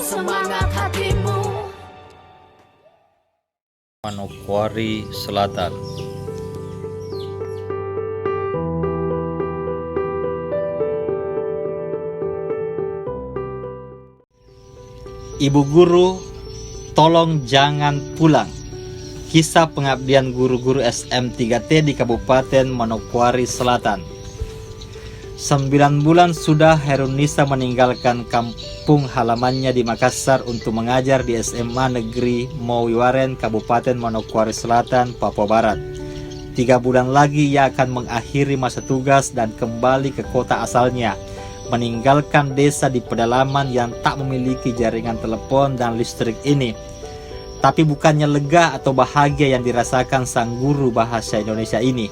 semangat hatimu. Manokwari Selatan. Ibu guru, tolong jangan pulang. Kisah pengabdian guru-guru SM3T di Kabupaten Manokwari Selatan. 9 bulan sudah Herunisa meninggalkan kampung halamannya di Makassar untuk mengajar di SMA Negeri Mowiwaren, Kabupaten Manokwari Selatan, Papua Barat. 3 bulan lagi ia akan mengakhiri masa tugas dan kembali ke kota asalnya, meninggalkan desa di pedalaman yang tak memiliki jaringan telepon dan listrik ini. Tapi bukannya lega atau bahagia yang dirasakan sang guru bahasa Indonesia ini.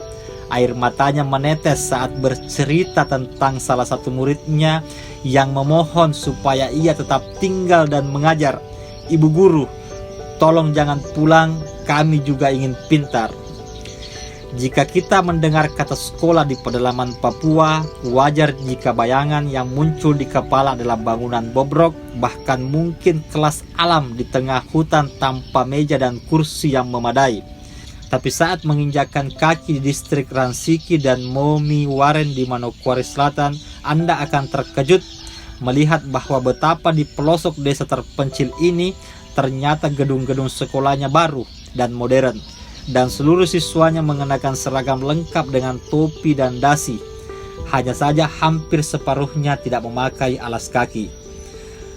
Air matanya menetes saat bercerita tentang salah satu muridnya yang memohon supaya ia tetap tinggal dan mengajar. Ibu guru, tolong jangan pulang, kami juga ingin pintar. Jika kita mendengar kata sekolah di pedalaman Papua, wajar jika bayangan yang muncul di kepala adalah bangunan bobrok, bahkan mungkin kelas alam di tengah hutan tanpa meja dan kursi yang memadai. Tapi saat menginjakkan kaki di distrik Ransiki dan Mowiwaren di Manokwari Selatan, Anda akan terkejut melihat bahwa betapa di pelosok desa terpencil ini ternyata gedung-gedung sekolahnya baru dan modern, dan seluruh siswanya mengenakan seragam lengkap dengan topi dan dasi. Hanya saja hampir separuhnya tidak memakai alas kaki.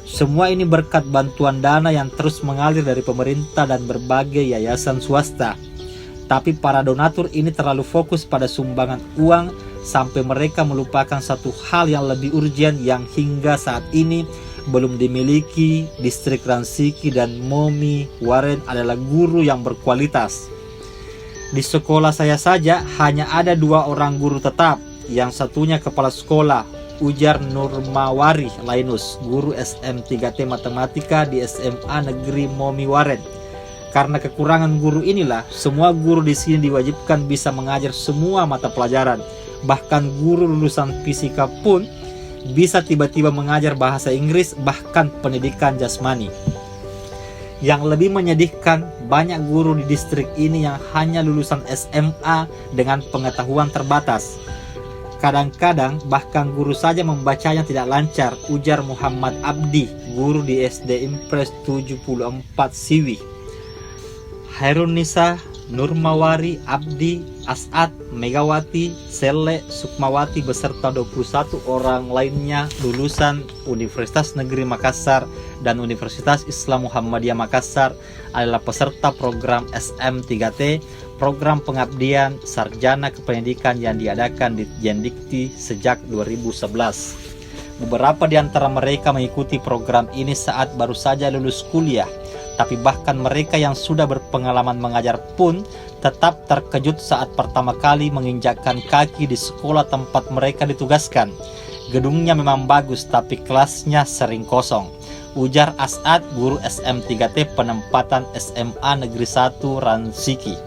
Semua ini berkat bantuan dana yang terus mengalir dari pemerintah dan berbagai yayasan swasta. Tapi para donatur ini terlalu fokus pada sumbangan uang sampai mereka melupakan satu hal yang lebih urgent yang hingga saat ini belum dimiliki distrik Ransiki dan Mowiwaren adalah guru yang berkualitas. Di sekolah saya saja hanya ada 2 orang guru tetap, yang satunya kepala sekolah, ujar Nurmawari Lainus, guru SM3T Matematika di SMA Negeri Mowiwaren. Karena kekurangan guru inilah, semua guru di sini diwajibkan bisa mengajar semua mata pelajaran. Bahkan guru lulusan fisika pun bisa tiba-tiba mengajar bahasa Inggris, bahkan pendidikan jasmani. Yang lebih menyedihkan, banyak guru di distrik ini yang hanya lulusan SMA dengan pengetahuan terbatas. Kadang-kadang bahkan guru saja membacanya tidak lancar, ujar Muhammad Abdi, guru di SD Impres 74 Siwi. Herunisa, Nurmawari, Abdi, As'ad, Megawati, Sele, Sukmawati beserta 21 orang lainnya lulusan Universitas Negeri Makassar dan Universitas Islam Muhammadiyah Makassar adalah peserta program SM3T, program pengabdian sarjana kependidikan yang diadakan di Jendikti sejak 2011. Beberapa di antara mereka mengikuti program ini saat baru saja lulus kuliah. Tapi bahkan mereka yang sudah berpengalaman mengajar pun tetap terkejut saat pertama kali menginjakkan kaki di sekolah tempat mereka ditugaskan. Gedungnya memang bagus tapi kelasnya sering kosong, ujar As'ad, guru SM3T penempatan SMA Negeri 1 Ransiki.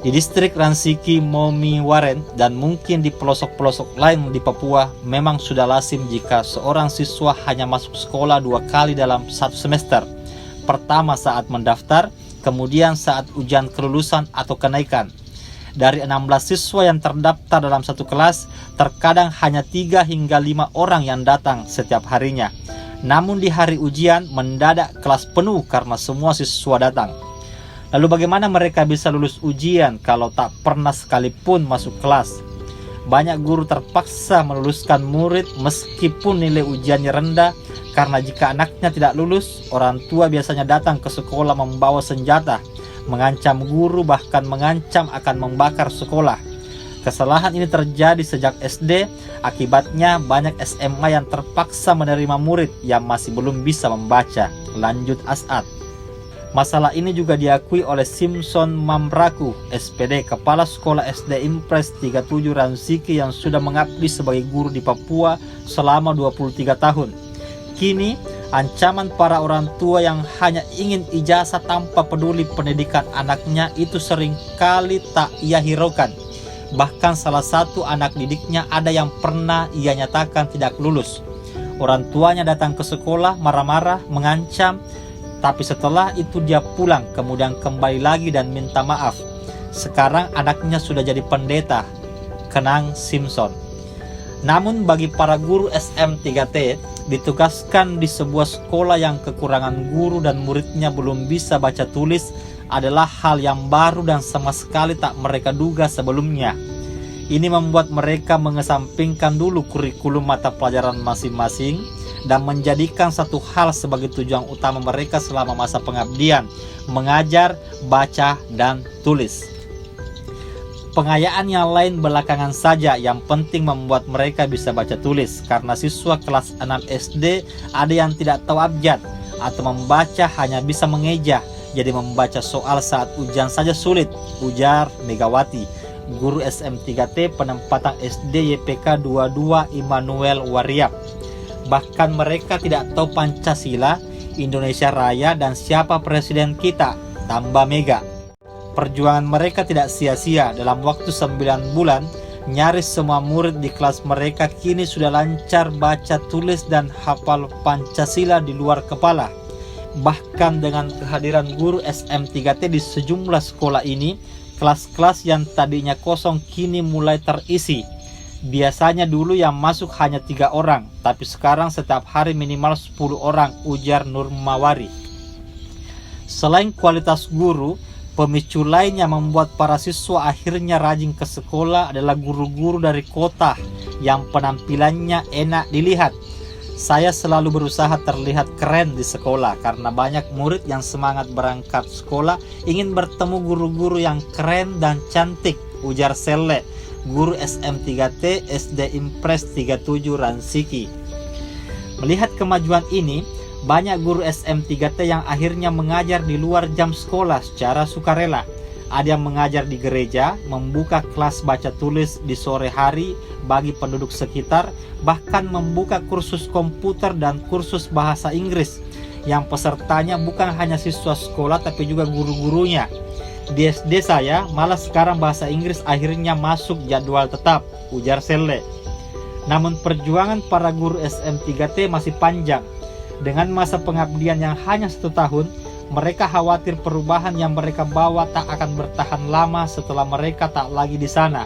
Di distrik Ransiki, Mowiwaren, dan mungkin di pelosok-pelosok lain di Papua, memang sudah lazim jika seorang siswa hanya masuk sekolah 2 kali dalam 1 semester. Pertama saat mendaftar, kemudian saat ujian kelulusan atau kenaikan. Dari 16 siswa yang terdaftar dalam satu kelas, terkadang hanya 3 hingga 5 orang yang datang setiap harinya. Namun di hari ujian, mendadak kelas penuh karena semua siswa datang. Lalu bagaimana mereka bisa lulus ujian kalau tak pernah sekalipun masuk kelas? Banyak guru terpaksa meluluskan murid meskipun nilai ujiannya rendah, karena jika anaknya tidak lulus, orang tua biasanya datang ke sekolah membawa senjata, mengancam guru, bahkan mengancam akan membakar sekolah. Kesalahan ini terjadi sejak SD, akibatnya banyak SMA yang terpaksa menerima murid yang masih belum bisa membaca, lanjut As'ad. Masalah ini juga diakui oleh Simpson Mamraku, SPD, Kepala Sekolah SD Impres 37 Ransiki yang sudah mengabdi sebagai guru di Papua selama 23 tahun. Kini, ancaman para orang tua yang hanya ingin ijazah tanpa peduli pendidikan anaknya itu sering kali tak ia hiraukan. Bahkan salah satu anak didiknya ada yang pernah ia nyatakan tidak lulus. Orang tuanya datang ke sekolah marah-marah, mengancam, tapi setelah itu dia pulang, kemudian kembali lagi dan minta maaf. Sekarang anaknya sudah jadi pendeta, kenang Simpson. Namun bagi para guru SM3T, ditugaskan di sebuah sekolah yang kekurangan guru dan muridnya belum bisa baca tulis adalah hal yang baru dan sama sekali tak mereka duga sebelumnya. Ini membuat mereka mengesampingkan dulu kurikulum mata pelajaran masing-masing dan menjadikan satu hal sebagai tujuan utama mereka selama masa pengabdian, mengajar, baca, dan tulis. Pengayaan yang lain belakangan saja, yang penting membuat mereka bisa baca tulis, karena siswa kelas 6 SD ada yang tidak tahu abjad atau membaca hanya bisa mengeja, jadi membaca soal saat ujian saja sulit, ujar Megawati, guru SM3T penempatan SD YPK 22 Immanuel Wariap. Bahkan mereka tidak tahu Pancasila, Indonesia Raya, dan siapa presiden kita, tambah Mega. Perjuangan mereka tidak sia-sia. Dalam waktu 9 bulan, nyaris semua murid di kelas mereka kini sudah lancar baca tulis dan hafal Pancasila di luar kepala. Bahkan dengan kehadiran guru SM3T di sejumlah sekolah ini, kelas-kelas yang tadinya kosong kini mulai terisi. Biasanya dulu yang masuk hanya 3 orang, tapi sekarang setiap hari minimal 10 orang, ujar Nurmawari. Selain kualitas guru, pemicu lain yang membuat para siswa akhirnya rajin ke sekolah adalah guru-guru dari kota yang penampilannya enak dilihat. Saya selalu berusaha terlihat keren di sekolah karena banyak murid yang semangat berangkat sekolah ingin bertemu guru-guru yang keren dan cantik, ujar Sele, guru SM3T SD Impres 37 Ransiki. Melihat kemajuan ini, banyak guru SM3T yang akhirnya mengajar di luar jam sekolah secara sukarela. Ada yang mengajar di gereja, membuka kelas baca tulis di sore hari bagi penduduk sekitar, bahkan membuka kursus komputer dan kursus bahasa Inggris yang pesertanya bukan hanya siswa sekolah tapi juga guru-gurunya. Di SD saya malah sekarang bahasa Inggris akhirnya masuk jadwal tetap, ujar Sele. Namun perjuangan para guru SM3T masih panjang. Dengan masa pengabdian yang hanya 1 tahun, mereka khawatir perubahan yang mereka bawa tak akan bertahan lama setelah mereka tak lagi di sana.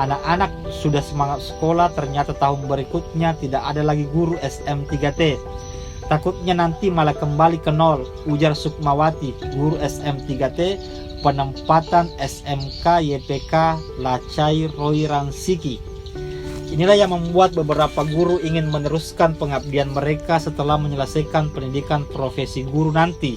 Anak-anak sudah semangat sekolah, ternyata tahun berikutnya tidak ada lagi guru SM3T. Takutnya nanti malah kembali ke nol, ujar Sukmawati, guru SM3T penempatan SMK YPK Lacai Roy Ransiki. Inilah yang membuat beberapa guru ingin meneruskan pengabdian mereka setelah menyelesaikan pendidikan profesi guru nanti.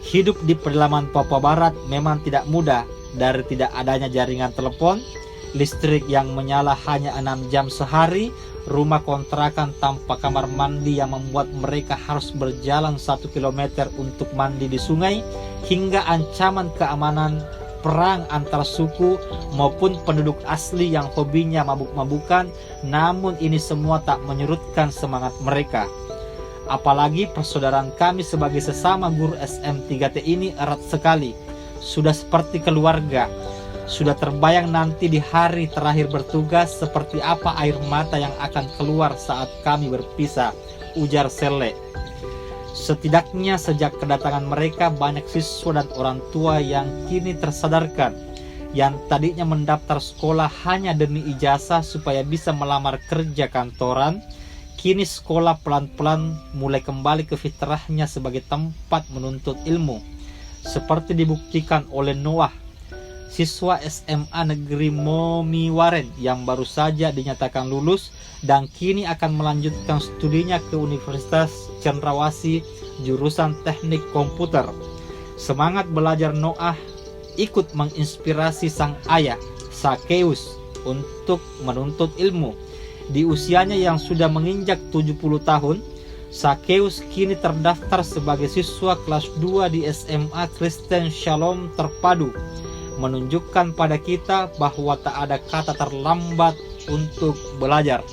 Hidup di pedalaman Papua Barat memang tidak mudah. Dari tidak adanya jaringan telepon, listrik yang menyala hanya 6 jam sehari, rumah kontrakan tanpa kamar mandi yang membuat mereka harus berjalan 1 km untuk mandi di sungai, hingga ancaman keamanan perang antar suku maupun penduduk asli yang hobinya mabuk-mabukan. Namun ini semua tak menyurutkan semangat mereka. Apalagi persaudaraan kami sebagai sesama guru SM3T ini erat sekali, sudah seperti keluarga. Sudah terbayang nanti di hari terakhir bertugas seperti apa air mata yang akan keluar saat kami berpisah, ujar Sele. Setidaknya sejak kedatangan mereka, banyak siswa dan orang tua yang kini tersadarkan, yang tadinya mendaftar sekolah hanya demi ijazah supaya bisa melamar kerja kantoran, kini sekolah pelan-pelan mulai kembali ke fitrahnya sebagai tempat menuntut ilmu. Seperti dibuktikan oleh Noah, siswa SMA Negeri Momiwaren yang baru saja dinyatakan lulus dan kini akan melanjutkan studinya ke Universitas Cendrawasih jurusan Teknik Komputer. Semangat belajar Noah ikut menginspirasi sang ayah, Sakeus, untuk menuntut ilmu. Di usianya yang sudah menginjak 70 tahun, Sakeus kini terdaftar sebagai siswa kelas 2 di SMA Kristen Shalom Terpadu, menunjukkan pada kita bahwa tak ada kata terlambat untuk belajar.